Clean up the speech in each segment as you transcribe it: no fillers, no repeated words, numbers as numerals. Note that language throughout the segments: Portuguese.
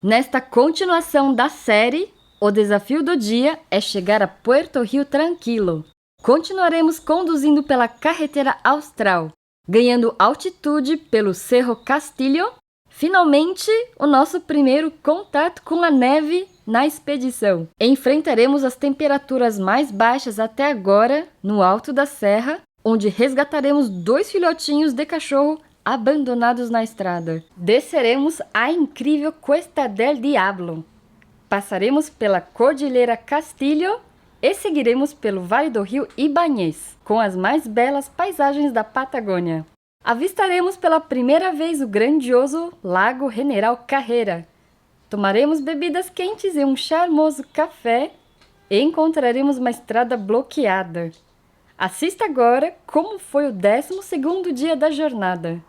Nesta continuação da série, o desafio do dia é chegar a Puerto Rio Tranquilo. Continuaremos conduzindo pela carretera austral, ganhando altitude pelo Cerro Castillo. Finalmente, o nosso primeiro contato com a neve na expedição. Enfrentaremos as temperaturas mais baixas até agora no alto da serra, onde resgataremos 2 filhotinhos de cachorro abandonados na estrada. Desceremos a incrível Cuesta del Diablo. Passaremos pela Cordilheira Castillo e seguiremos pelo Vale do Rio Ibañez, com as mais belas paisagens da Patagônia. Avistaremos pela primeira vez o grandioso Lago General Carrera. Tomaremos bebidas quentes e um charmoso café e encontraremos uma estrada bloqueada. Assista agora como foi o 12º dia da jornada.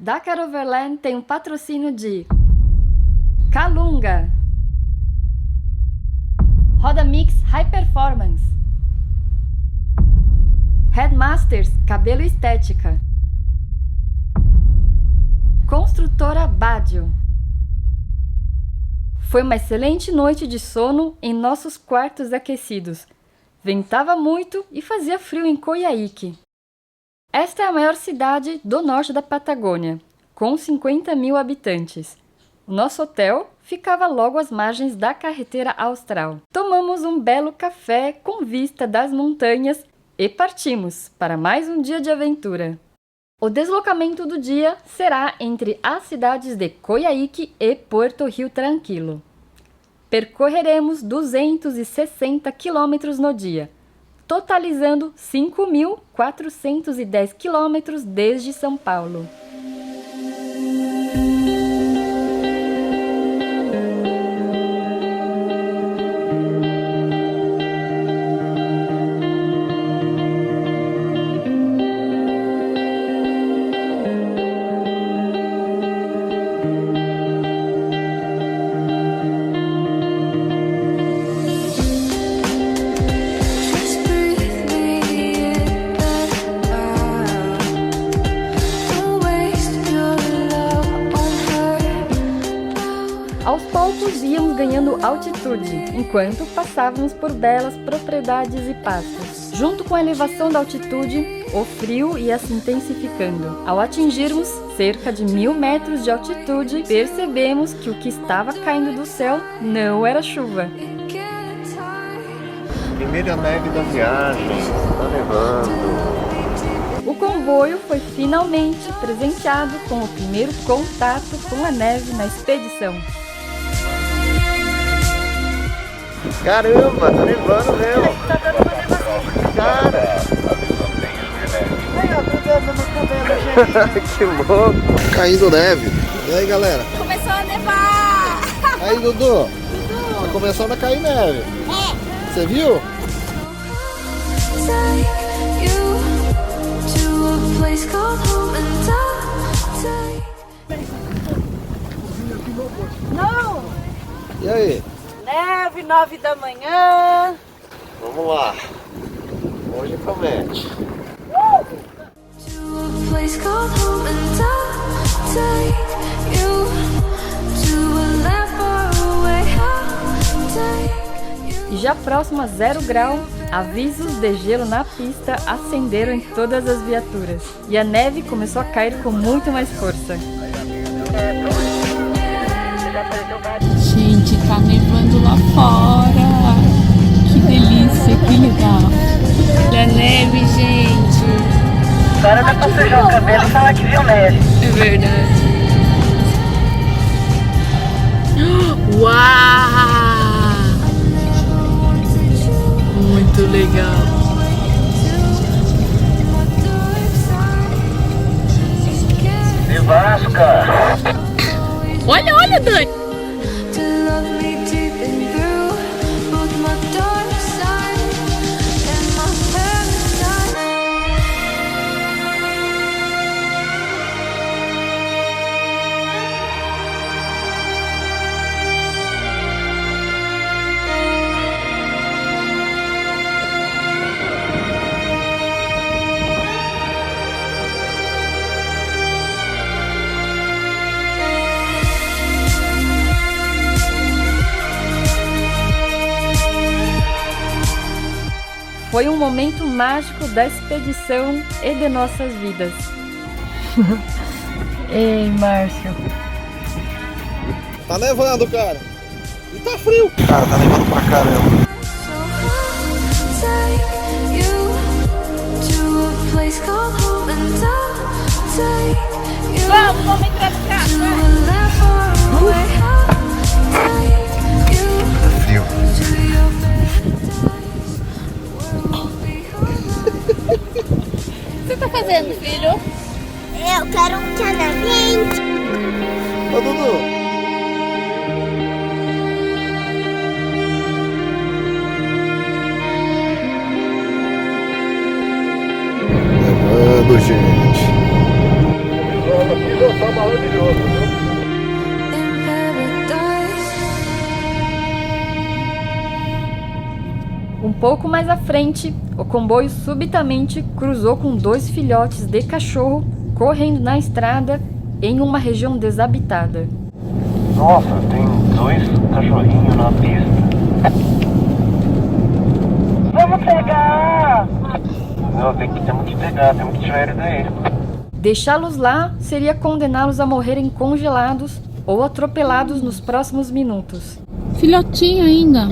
Dakar Overland tem um patrocínio de Calunga, Roda Mix High Performance, Headmasters Cabelo e Estética, Construtora Badio. Foi uma excelente noite de sono em nossos quartos aquecidos. Ventava muito e fazia frio em Coyhaique. Esta é a maior cidade do norte da Patagônia, com 50.000 habitantes. O nosso hotel ficava logo às margens da carretera austral. Tomamos um belo café com vista das montanhas e partimos para mais um dia de aventura. O deslocamento do dia será entre as cidades de Coyhaique e Puerto Rio Tranquilo. Percorreremos 260 quilômetros no dia, totalizando 5.410 quilômetros desde São Paulo. Aos poucos íamos ganhando altitude, enquanto passávamos por belas propriedades e pastos. Junto com a elevação da altitude, o frio ia se intensificando. Ao atingirmos cerca de 1.000 metros de altitude, percebemos que o que estava caindo do céu não era chuva. Primeira neve da viagem, tá nevando. O comboio foi finalmente presenteado com o primeiro contato com a neve na expedição. Caramba, tá nevando mesmo. Tá dando uma nevazinha. Cara, Aí, ó, grudando no cabelo, gente. que louco. Caindo neve. E aí, galera? Começou a nevar. Aí, Dudu. Tá começando a cair neve. Você viu? Não! E aí? Neve, 9 da manhã. Vamos lá. Hoje promete. E já próximo a 0 grau, avisos de gelo na pista acenderam em todas as viaturas. E a neve começou a cair com muito mais força. Gente, tá nevando lá fora. Que delícia, que legal. Olha a neve, gente. Agora dá pra sujar o cabelo e falar que viu neve. É verdade. Uau! Muito legal. Nevasca. Olha, olha, Dani. Foi um momento mágico da expedição e de nossas vidas. Ei, Márcio. Tá nevando, cara. E tá frio. Cara, tá nevando pra caramba. Vamos entrar no carro. É frio. O que você tá fazendo, filho? Eu quero um canavente. Ô, Dudu. Nevando, gente. Aqui já tá maravilhoso, viu? Um pouco mais à frente, o comboio subitamente cruzou com 2 filhotes de cachorro correndo na estrada em uma região desabitada. Nossa, tem 2 cachorrinhos na pista. Vamos pegar! Não, temos que pegar, temos que tirar ele daí. Deixá-los lá seria condená-los a morrerem congelados ou atropelados nos próximos minutos. Filhotinho ainda.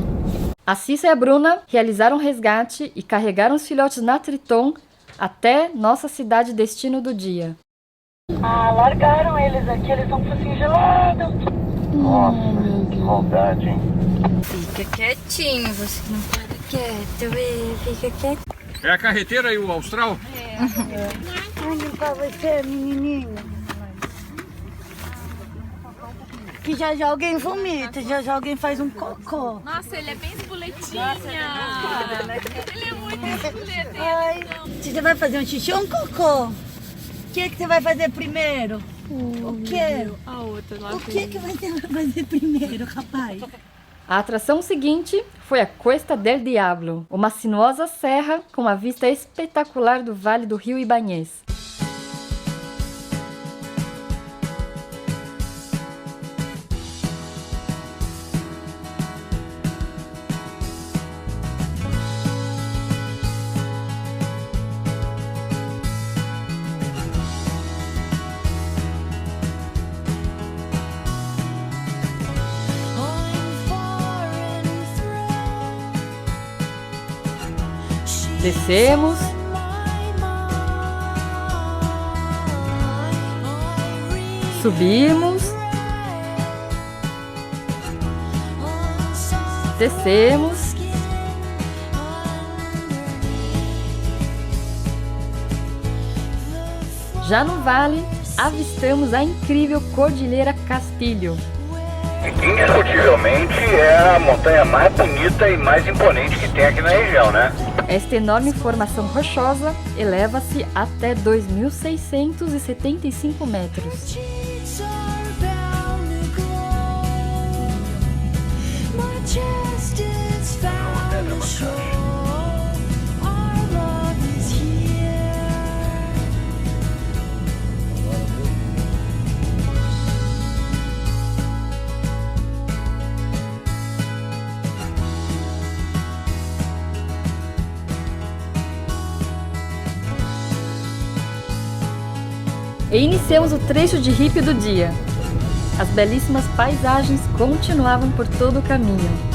A Cissa e a Bruna realizaram o resgate e carregaram os filhotes na Triton até nossa cidade destino do dia. Ah, largaram eles aqui, eles estão com o focinho gelado. Nossa, que maldade, hein? Fica quietinho, você não para quieto, fica quieto. É a carreteira e o Austral? Onde pra você, menininho? Que já alguém vomita, já alguém faz um cocô. Nossa, ele é bem espoletinha. Ele é muito espoletinho. Ai, você vai fazer um xixi ou um cocô? O que você vai fazer primeiro? O quê? A outra lá. O que você vai fazer primeiro, rapaz? A atração seguinte foi a Cuesta del Diablo, uma sinuosa serra com uma vista espetacular do Vale do Rio Ibanhês. Descemos, subimos, descemos, já no vale avistamos a incrível Cordilheira Castilho. Que indiscutivelmente é a montanha mais bonita e mais imponente que tem aqui na região, né? Esta enorme formação rochosa eleva-se até 2.675 metros. E iniciamos o trecho de hippie do dia. As belíssimas paisagens continuavam por todo o caminho.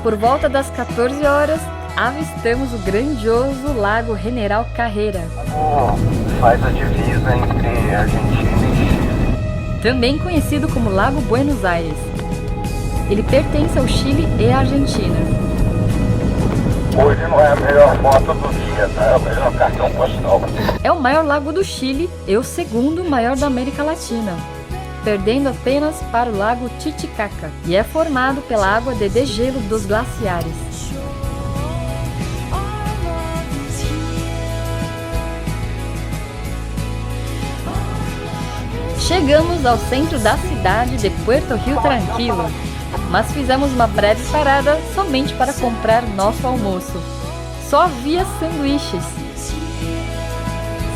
por volta das 14 horas, avistamos o grandioso Lago General Carrera. Faz a divisa entre Argentina e Chile. Também conhecido como Lago Buenos Aires. Ele pertence ao Chile e à Argentina. Hoje não é a melhor foto do dia, tá? É o melhor cartão postal. É o maior lago do Chile e o segundo maior da América Latina, perdendo apenas para o Lago Titicaca, e é formado pela água de degelo dos glaciares. Chegamos ao centro da cidade de Puerto Rio Tranquilo, mas fizemos uma breve parada somente para comprar nosso almoço. Só havia sanduíches.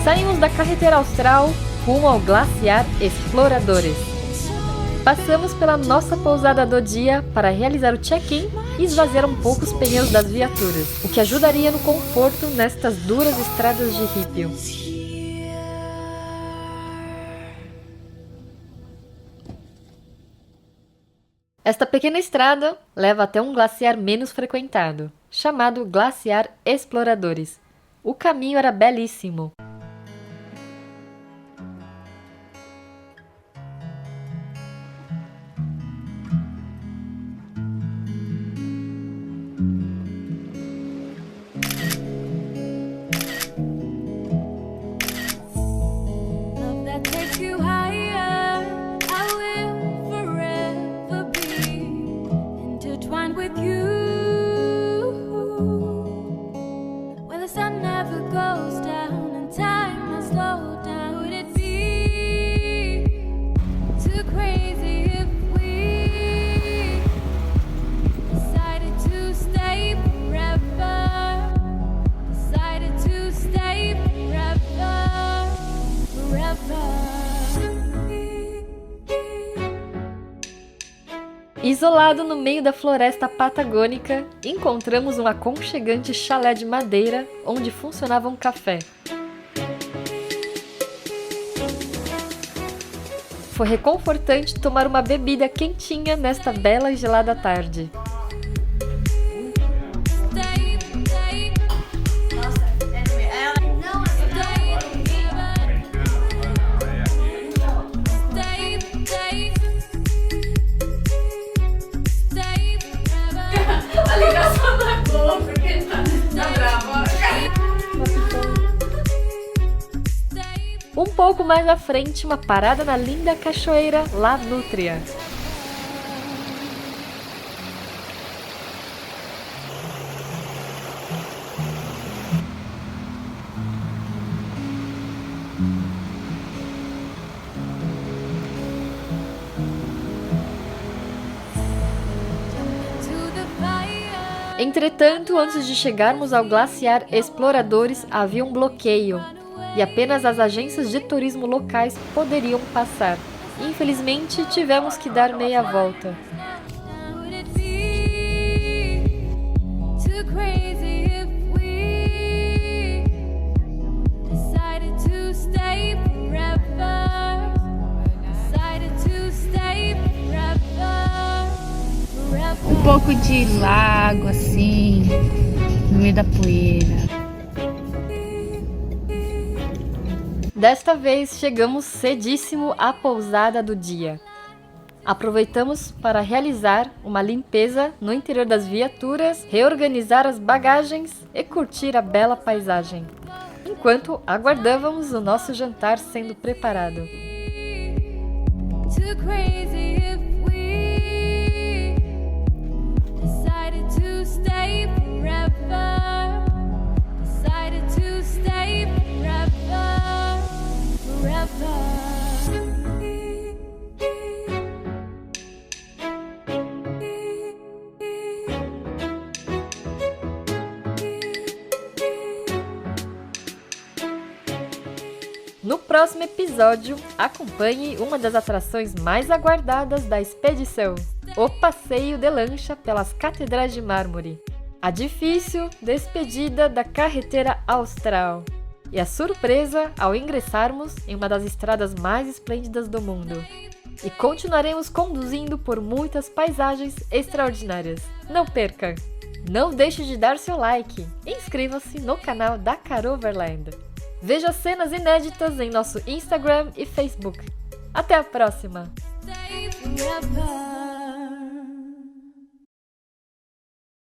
Saímos da carretera austral rumo ao Glaciar Exploradores. Passamos pela nossa pousada do dia para realizar o check-in e esvaziar um pouco os pneus das viaturas, o que ajudaria no conforto nestas duras estradas de ripio. Esta pequena estrada leva até um glaciar menos frequentado, chamado Glaciar Exploradores. O caminho era belíssimo. Isolado no meio da floresta patagônica, encontramos um aconchegante chalé de madeira onde funcionava um café. Foi reconfortante tomar uma bebida quentinha nesta bela e gelada tarde. Um pouco mais à frente, uma parada na linda cachoeira La Nutria. Entretanto, antes de chegarmos ao Glaciar Exploradores, havia um bloqueio e apenas as agências de turismo locais poderiam passar. Infelizmente, tivemos que dar meia volta. Um pouco de lago assim, no meio da poeira. Desta vez chegamos cedíssimo à pousada do dia. Aproveitamos para realizar uma limpeza no interior das viaturas, reorganizar as bagagens e curtir a bela paisagem, enquanto aguardávamos o nosso jantar sendo preparado. No próximo episódio, acompanhe uma das atrações mais aguardadas da expedição, o passeio de lancha pelas Catedrais de Mármore, a difícil despedida da carretera austral e a surpresa ao ingressarmos em uma das estradas mais esplêndidas do mundo. e continuaremos conduzindo por muitas paisagens extraordinárias. Não perca! Não deixe de dar seu like e inscreva-se no canal da Caroverland. Veja cenas inéditas em nosso Instagram e Facebook. Até a próxima! Forever.